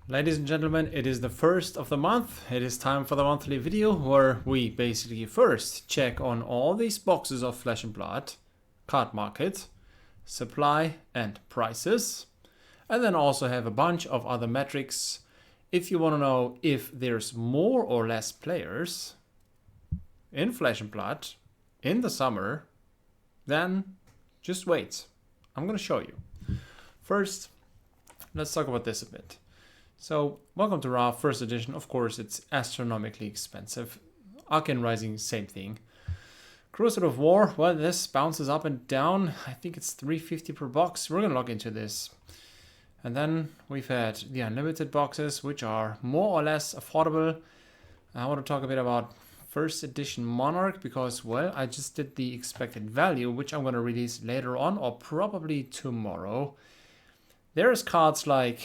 Ladies and gentlemen, it is the first of the month. It is time for the monthly video where we basically first check on all these boxes of Flesh and Blood, card market, supply and prices, and then also have a bunch of other metrics. If you want to know if there's more or less players in Flesh and Blood in the summer, then just wait. I'm going to show you. First, let's talk about this a bit. So, welcome to Raw, first edition. Of course, it's astronomically expensive. Arcane Rising, same thing. Crusade of War, well, this bounces up and down. I think it's $3.50 per box. We're going to look into this. And then we've had the unlimited boxes, which are more or less affordable. I want to talk a bit about first edition Monarch because, well, I just did the expected value, which I'm going to release later on or probably tomorrow. There's cards like...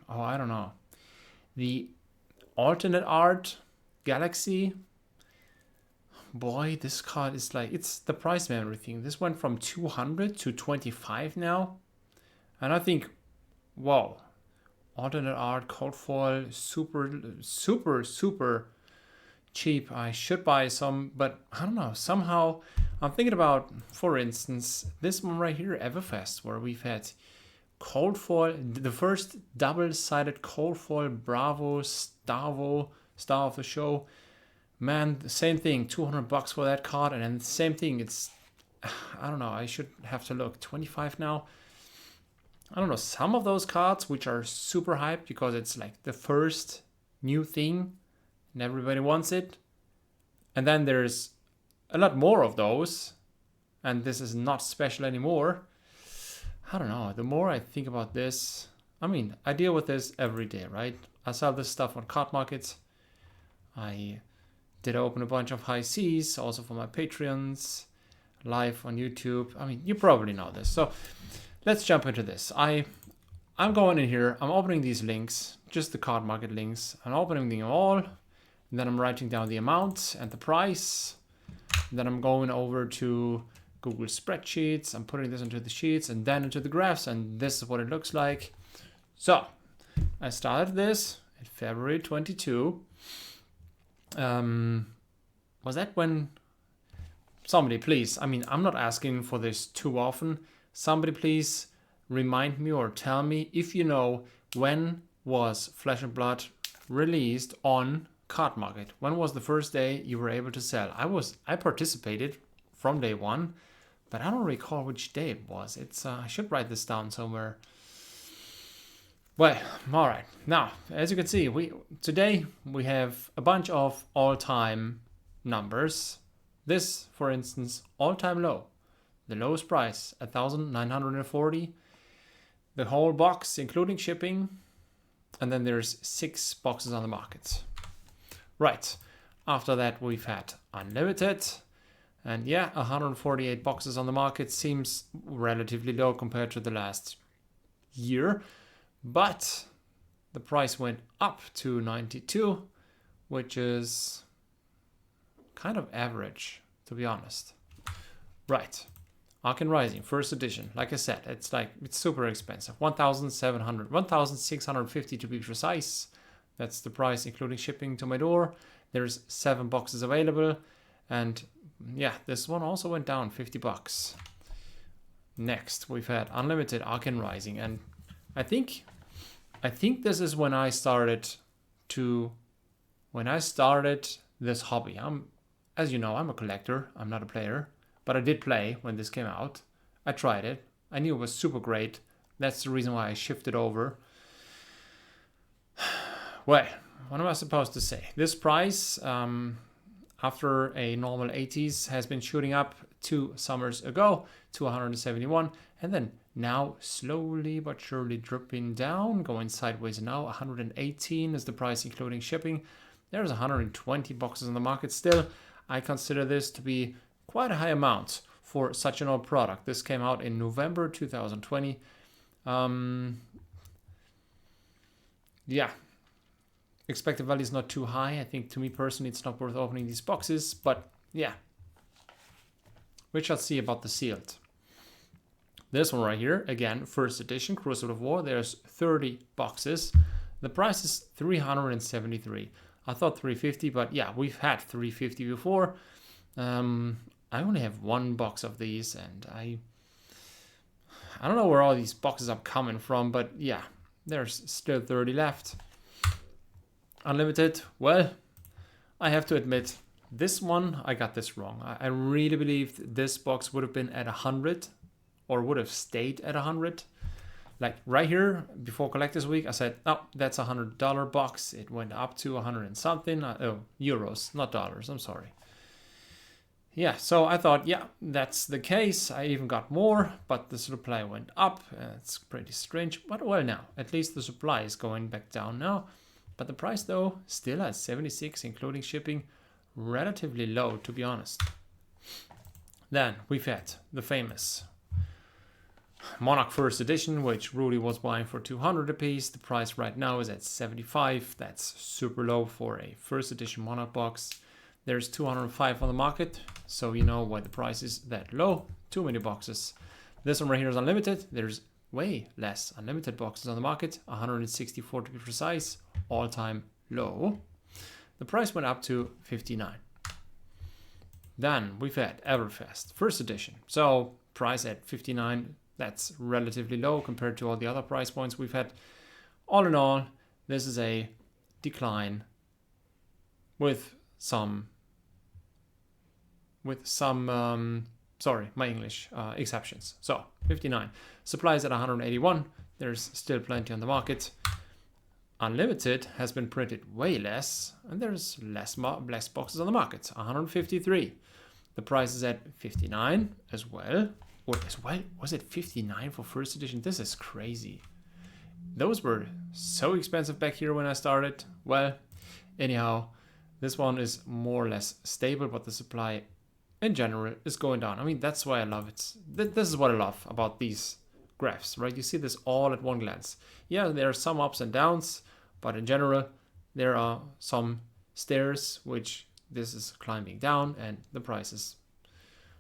oh, I don't know. The alternate art Galaxy. Boy, this card is like, it's the price and everything. This went from 200 to 25 now. And I think, wow. Alternate art, cold foil, super cheap. I should buy some, but I don't know. Somehow, I'm thinking about, for instance, this one right here, Everfest, where we've had cold foil, the first double-sided cold foil Bravo Starvo, star of the show. Man, the same thing, $200 for that card, and then the same thing, it's, I don't know, I should have to look, 25 now. I don't know, some of those cards which are super hyped because it's like the first new thing and everybody wants it. And then there's a lot more of those, and this is not special anymore. I don't know, the more I think about this, I mean, I deal with this every day, right? I sell this stuff on card markets. I did open a bunch of high Cs, also for my Patreons, live on YouTube. I mean, you probably know this. So let's jump into this. I'm going in here, I'm opening these links, just the card market links. I'm opening them all, and then I'm writing down the amount and the price. And then I'm going over to Google spreadsheets. I'm putting this into the sheets and then into the graphs, and this is what it looks like. So I started this in February 22. Was that when somebody please, I mean, I'm not asking for this too often. Somebody please remind me or tell me if you know when was Flesh and Blood released on card market. When was the first day you were able to sell? I participated from day one. But I don't recall which day it was. It's I should write this down somewhere. Well, all right. Now, as you can see, today we have a bunch of all-time numbers. This, for instance, all-time low. The lowest price, 1,940. The whole box, including shipping. And then there's 6 boxes on the market. Right. After that, we've had unlimited. And yeah, 148 boxes on the market seems relatively low compared to the last year. But the price went up to 92, which is kind of average, to be honest. Right. Arcane Rising, first edition. Like I said, it's super expensive. 1,650 to be precise. That's the price including shipping to my door. There's 7 boxes available. And yeah, this one also went down $50. Next, we've had unlimited Arcane Rising, and I think this is when I started this hobby. As you know, I'm a collector. I'm not a player, but I did play when this came out. I tried it. I knew it was super great. That's the reason why I shifted over. Well, what am I supposed to say? This price, after a normal 80s, has been shooting up 2 summers ago to 171, and then now slowly but surely dripping down, going sideways now. 118 is the price including shipping. There's 120 boxes on the market still. I consider this to be quite a high amount for such an old product. This came out in November 2020. Yeah. Expected value is not too high. I think to me personally it's not worth opening these boxes, but yeah. We shall see about the sealed. This one right here, again, first edition, Crusade of War. There's 30 boxes. The price is 373. I thought 350, but yeah, we've had 350 before. I only have one box of these, and I don't know where all these boxes are coming from, but yeah, there's still 30 left. Unlimited, well, I have to admit, this one, I got this wrong. I really believed this box would have been at 100, or would have stayed at 100. Like right here, before Collectors Week, I said, oh, that's a $100 box. It went up to 100 and something. Oh, euros, not dollars, I'm sorry. Yeah, so I thought, yeah, that's the case. I even got more, but the supply went up. It's pretty strange, but well now, at least the supply is going back down now. But the price though, still at 76, including shipping, relatively low to be honest. Then we've had the famous Monarch First Edition, which Rudy was buying for 200 a piece. The price right now is at 75. That's super low for a first edition Monarch box. There's 205 on the market, so you know why the price is that low. Too many boxes. This one right here is unlimited. There's way less unlimited boxes on the market, 164 to be precise, all-time low. The price went up to 59. Then we've had Everfest First Edition. So price at 59, that's relatively low compared to all the other price points we've had. All in all, this is a decline with some sorry, my English, exceptions. So 59. Supply is at 181. There's still plenty on the market. Unlimited has been printed way less, and there's less boxes on the market. 153. The price is at 59 as well. Or as well, was it 59 for first edition? This is crazy. Those were so expensive back here when I started. Well, anyhow, this one is more or less stable, but the supply in general is going down. I mean, that's why I love it. This is what I love about these graphs, right? You see this all at one glance. Yeah, there are some ups and downs, but in general, there are some stairs, which this is climbing down, and the price is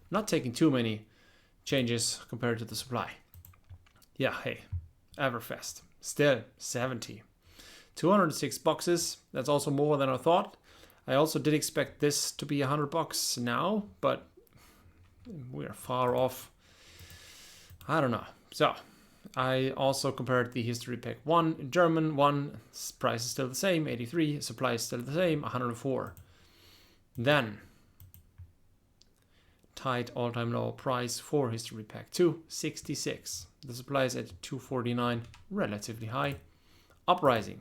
not taking too many changes compared to the supply. Yeah, hey, Everfest, still 70. 206 boxes, that's also more than I thought. I also did expect this to be $100 now, but we're far off. I don't know. So I also compared the history pack 1 in German. One price is still the same, 83. Supply is still the same, 104. Then tight all-time low price for history pack 2, 66. The supply is at 249, relatively high. Uprising,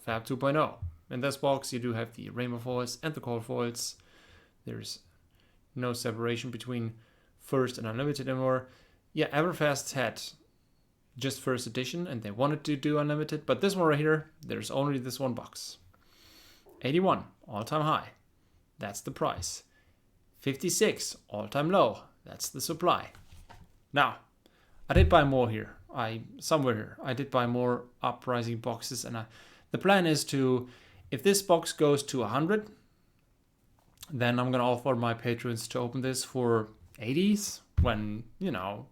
Fab 2.0. In this box, you do have the rainbow foils and the cold foils. There's no separation between first and unlimited anymore. Yeah, Everfest had just first edition and they wanted to do unlimited, but this one right here, there's only this one box. 81, all-time high. That's the price. 56, all-time low. That's the supply. Now, I did buy more here. I did buy more uprising boxes, and the plan is to, if this box goes to 100, then I'm gonna offer my patrons to open this for 80s when, you know,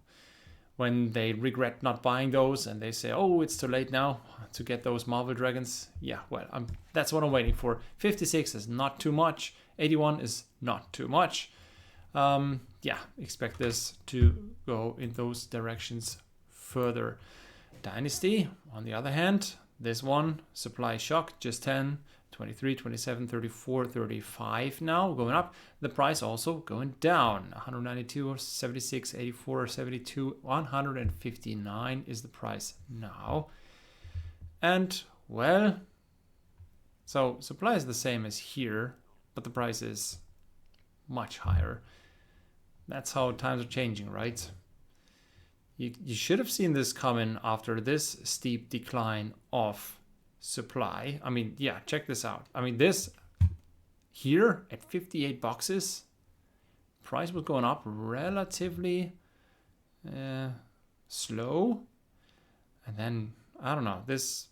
when they regret not buying those and they say, oh, it's too late now to get those Marvel Dragons. Yeah, well, that's what I'm waiting for. 56 is not too much. 81 is not too much. Yeah, expect this to go in those directions further. Dynasty, on the other hand, this one, supply shock, just 10, 23, 27, 34, 35 now, going up. The price also going down. 192, 76, 84, 72, 159 is the price now. And, well, so supply is the same as here, but the price is much higher. That's how times are changing, right? You should have seen this coming after this steep decline of supply. I mean, yeah, check this out. I mean, this here at 58 boxes, price was going up relatively slow. And then, I don't know, this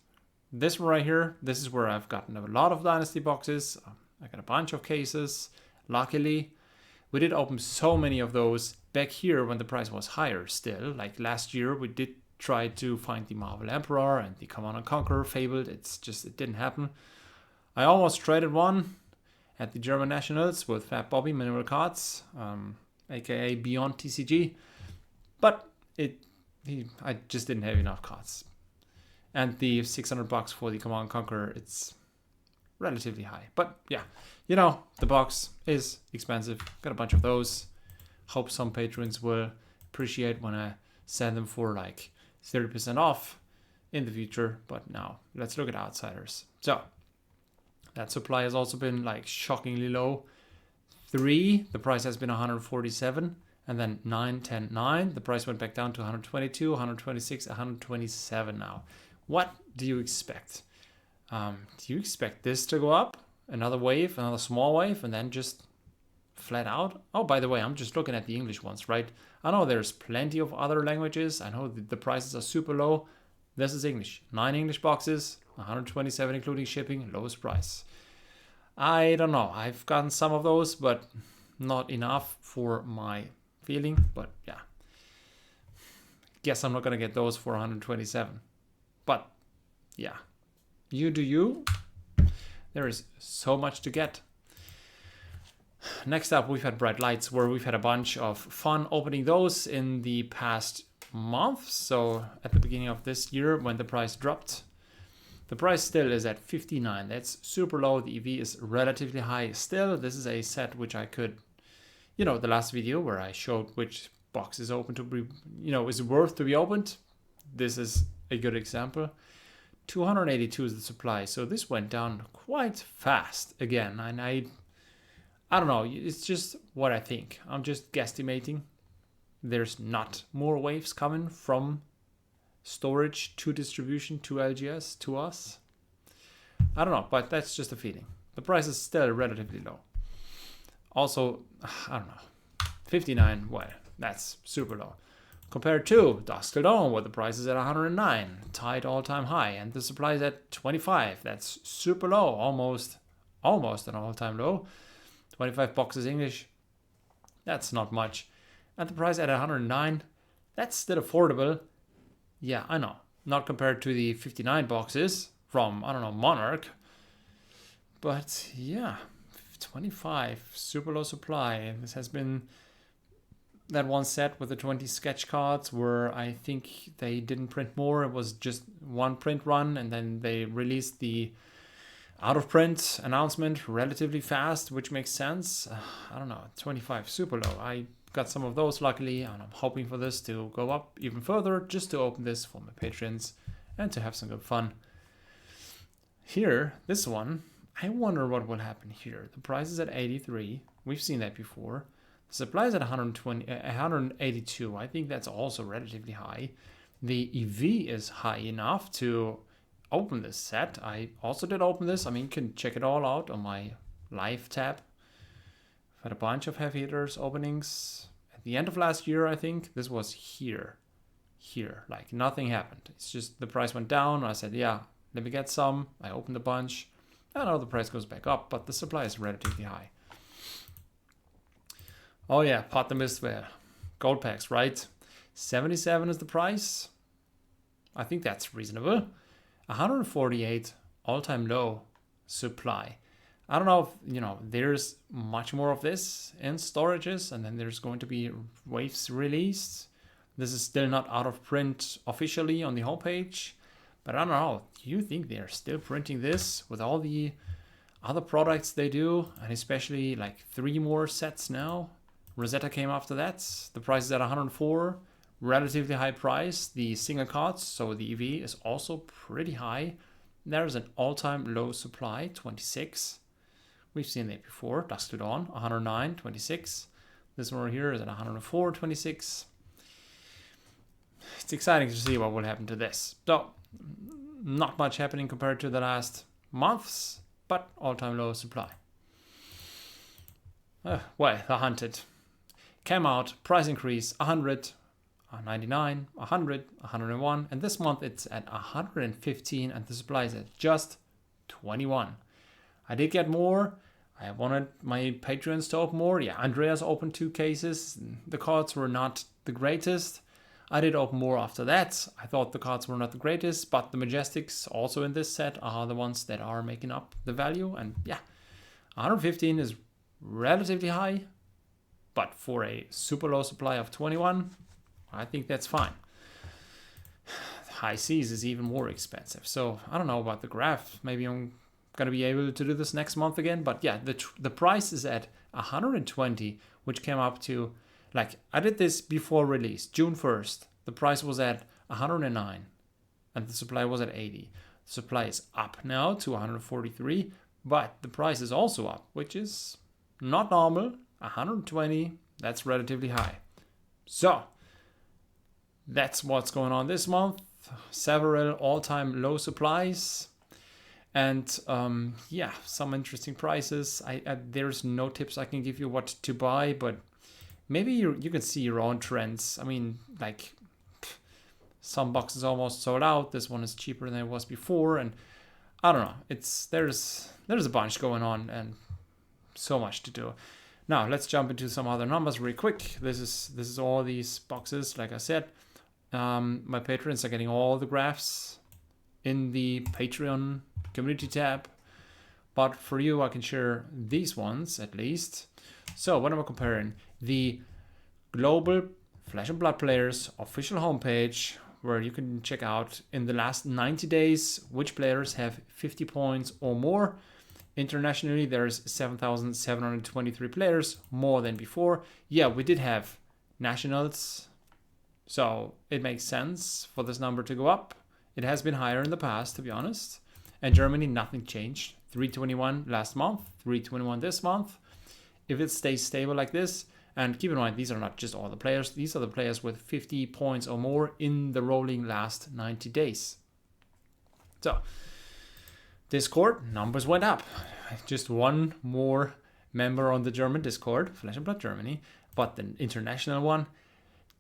one right here, this is where I've gotten a lot of Dynasty boxes. I got a bunch of cases. Luckily, we did open so many of those back here when the price was higher still. Like last year, we did tried to find the Marvel Emperor and the Command and Conquer Fabled. It didn't happen. I almost traded one at the German Nationals with Fat Bobby Mineral Cards, aka Beyond TCG, but I just didn't have enough cards. And the $600 for the Command and Conquer, it's relatively high. But yeah, the box is expensive. Got a bunch of those. Hope some patrons will appreciate when I send them for like 30% off in the future. But now let's look at outsiders. So that supply has also been like shockingly low. 3, the price has been 147, and then 9, 10, 9, the price went back down to 122, 126, 127 now. What do you expect? Do you expect this to go up? Another wave, another small wave, and then just flat out? Oh, by the way, I'm just looking at the English ones, right? I know there's plenty of other languages. I know the prices are super low. This is English. 9 English boxes, 127 including shipping, lowest price. I don't know. I've gotten some of those, but not enough for my feeling. But yeah, guess I'm not gonna get those for 127. But yeah, you do you. There is so much to get. Next up, we've had Bright Lights, where we've had a bunch of fun opening those in the past month. So at the beginning of this year, when the price dropped, the price still is at 59. That's super low. The EV is relatively high still. This is a set which I could, the last video where I showed which box is open to be, is worth to be opened. This is a good example. 282 is the supply. So this went down quite fast again. And I don't know. It's just what I think. I'm just guesstimating. There's not more waves coming from storage to distribution to LGS to us. I don't know, but that's just a feeling. The price is still relatively low. Also, I don't know, 59, well, that's super low. Compared to Dusk Till Dawn, where the price is at 109, tied all-time high, and the supply is at 25. That's super low, almost an all-time low. 25 boxes English, that's not much. And the price at 109, that's still affordable. Yeah, I know. Not compared to the 59 boxes from, Monarch. But yeah, 25, super low supply. This has been that one set with the 20 sketch cards where I think they didn't print more. It was just one print run, and then they released the out of print announcement relatively fast, which makes sense. I don't know, 25, super low. I got some of those luckily, and I'm hoping for this to go up even further, just to open this for my patrons and to have some good fun. Here, this one, I wonder what will happen here. The price is at 83. We've seen that before. The supply is at 182. I think that's also relatively high. The EV is high enough to open this set. I also did open this. I mean, you can check it all out on my live tab. I've had a bunch of heavy hitters openings at the end of last year. I think this was here, like nothing happened. It's just the price went down. I said, yeah, let me get some. I opened a bunch. I know the price goes back up, but the supply is relatively high. Oh yeah, Pot the Mistwear. Gold packs, right? 77 is the price. I think that's reasonable. 148 all-time low supply. I don't know if, there's much more of this in storages, and then there's going to be waves released. This is still not out of print officially on the homepage, but I don't know. Do you think they're still printing this with all the other products they do, and especially like 3 more sets now? Rosetta came after that. The price is at 104, relatively high price. The single cards, so the EV is also pretty high. There's an all-time low supply, 26. We've seen that before. Dusk Till Dawn, 109, 26. This one right here is at 104, 26. It's exciting to see what will happen to this. So, not much happening compared to the last months, but all-time low supply. Well, The Hunted came out, price increase 100, 99, 100, 101, and this month it's at 115, and the supply is at just 21. I did get more. I wanted my patrons to open more. Yeah, Andreas opened 2 cases. The cards were not the greatest. I did open more after that. I thought the cards were not the greatest, but the Majestics also in this set are the ones that are making up the value. And yeah, 115 is relatively high, but for a super low supply of 21, I think that's fine. High Seas is even more expensive. So I don't know about the graph. Maybe I'm gonna be able to do this next month again. But yeah, the price is at 120, which came up to, like, I did this before release, June 1st. The price was at 109 and the supply was at 80. The supply is up now to 143, but the price is also up, which is not normal. 120, that's relatively high. So that's what's going on this month. Several all-time low supplies. And yeah, some interesting prices. There's no tips I can give you what to buy, but maybe you can see your own trends. I mean, like, some boxes almost sold out. This one is cheaper than it was before, and I don't know. There's a bunch going on and so much to do. Now let's jump into some other numbers real quick. This is all these boxes. Like I said, my patrons are getting all the graphs in the Patreon community tab, but for you I can share these ones at least. So what am I comparing? The global Flesh and Blood players official homepage, where you can check out in the last 90 days which players have 50 points or more. Internationally, there's 7,723 players, more than before. Yeah, we did have nationals, so it makes sense for this number to go up. It has been higher in the past, to be honest. And Germany, nothing changed. 321 last month, 321 this month. If it stays stable like this, and keep in mind, these are not just all the players. These are the players with 50 points or more in the rolling last 90 days. So, Discord, numbers went up. Just one more member on the German Discord, Flesh and Blood Germany. But the international one,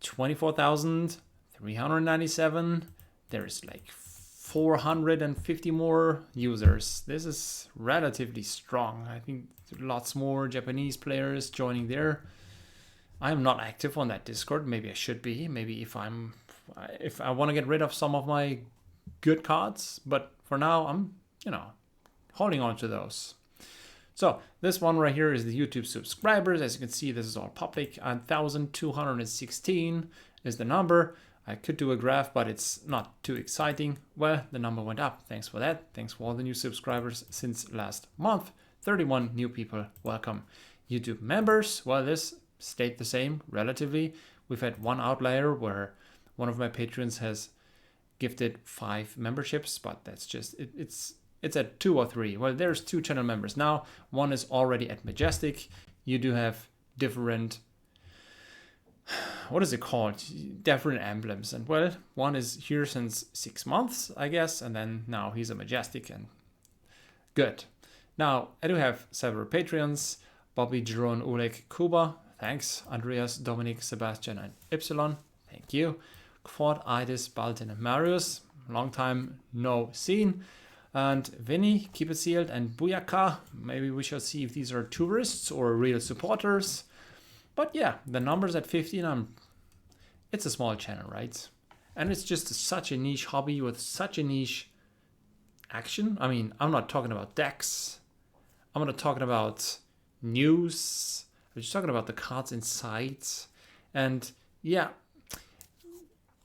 24,397. There's like 450 more users. This is relatively strong. I think lots more Japanese players joining there. I am not active on that Discord. Maybe I should be. Maybe if I want to get rid of some of my good cards. But for now, I'm, holding on to those. So this one right here is the YouTube subscribers. As you can see, this is all public. 1,216 is the number. I could do a graph, but it's not too exciting. Well, the number went up. Thanks for that. Thanks for all the new subscribers since last month. 31 new people. Welcome. YouTube members. Well, this stayed the same relatively. We've had one outlier where one of my patrons has gifted 5 memberships, but that's just it's at 2 or 3. Well, there's 2 channel members now. One is already at Majestic. You do have different, what is it called? Different emblems. And well, one is here since 6 months, I guess, and then now he's a Majestic, and good. Now I do have several Patreons: Bobby, Jerome, Oleg, Kuba. Thanks. Andreas, Dominic, Sebastian, and Ypsilon. Thank you. Quad, Idis, Baltin, and Marius. Long time no seen. And Vinny, Keep It Sealed, and Buyaka. Maybe we shall see if these are tourists or real supporters. But yeah, the numbers at 15, it's a small channel, right? And it's just such a niche hobby with such a niche action. I mean, I'm not talking about decks. I'm not talking about news. I'm just talking about the cards inside. And yeah,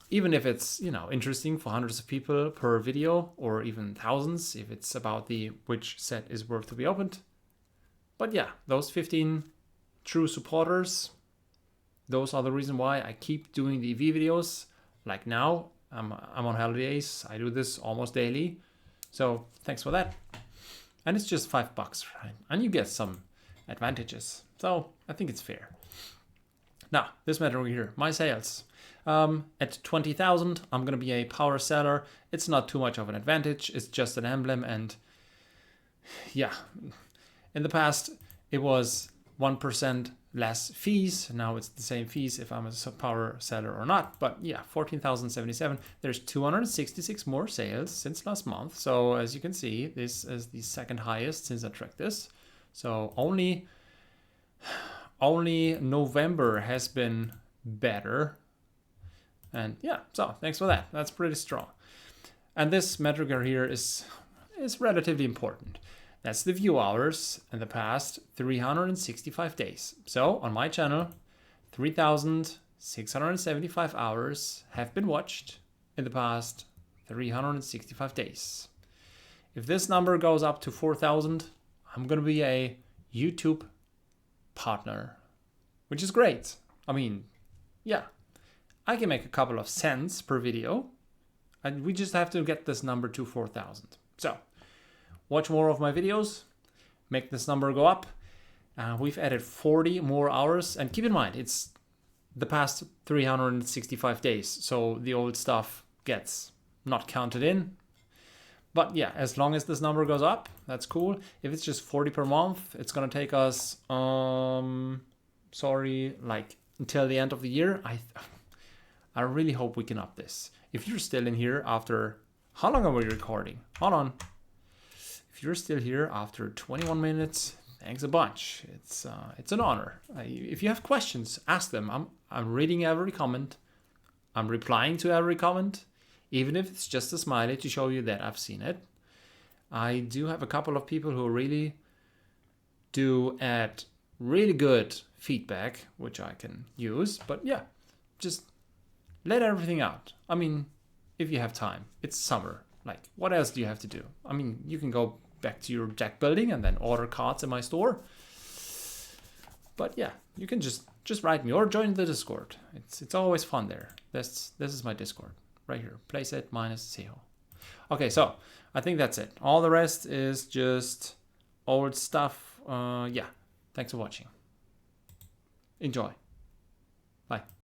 even if it's, interesting for hundreds of people per video, or even thousands if it's about which set is worth to be opened. But yeah, those 15 true supporters, those are the reason why I keep doing the EV videos. Like now, I'm on holidays. I do this almost daily. So thanks for that. And it's just $5, right? And you get some advantages. So I think it's fair. Now, this matter over here, my sales. At 20,000, I'm going to be a power seller. It's not too much of an advantage. It's just an emblem. And yeah, in the past, it was 1% less fees. Now it's the same fees if I'm a power seller or not. But yeah, 14,077. There's 266 more sales since last month. So as you can see, this is the second highest since I tracked this. So only November has been better. And yeah, so thanks for that. That's pretty strong. And this metric here is relatively important. That's the view hours in the past 365 days. So on my channel, 3,675 hours have been watched in the past 365 days. If this number goes up to 4,000, I'm going to be a YouTube partner, which is great. I mean, yeah, I can make a couple of cents per video, and we just have to get this number to 4,000. So watch more of my videos, make this number go up. We've added 40 more hours, and keep in mind, it's the past 365 days, so the old stuff gets not counted in. But yeah, as long as this number goes up, that's cool. If it's just 40 per month, it's gonna take us, like until the end of the year. I really hope we can up this. If you're still in here after, how long are we recording? Hold on. If you're still here after 21 minutes, thanks a bunch. It's an honor. If you have questions, ask them. I'm reading every comment. I'm replying to every comment, even if it's just a smiley to show you that I've seen it. I do have a couple of people who really do add really good feedback, which I can use. But yeah, just let everything out. I mean, if you have time, it's summer. Like, what else do you have to do? I mean, you can go back to your deck building and then order cards in my store. But yeah, you can just write me or join the Discord. It's always fun there. This is my Discord right here, playset-seho. Okay, so I think that's it. All the rest is just old stuff. Yeah, thanks for watching. Enjoy.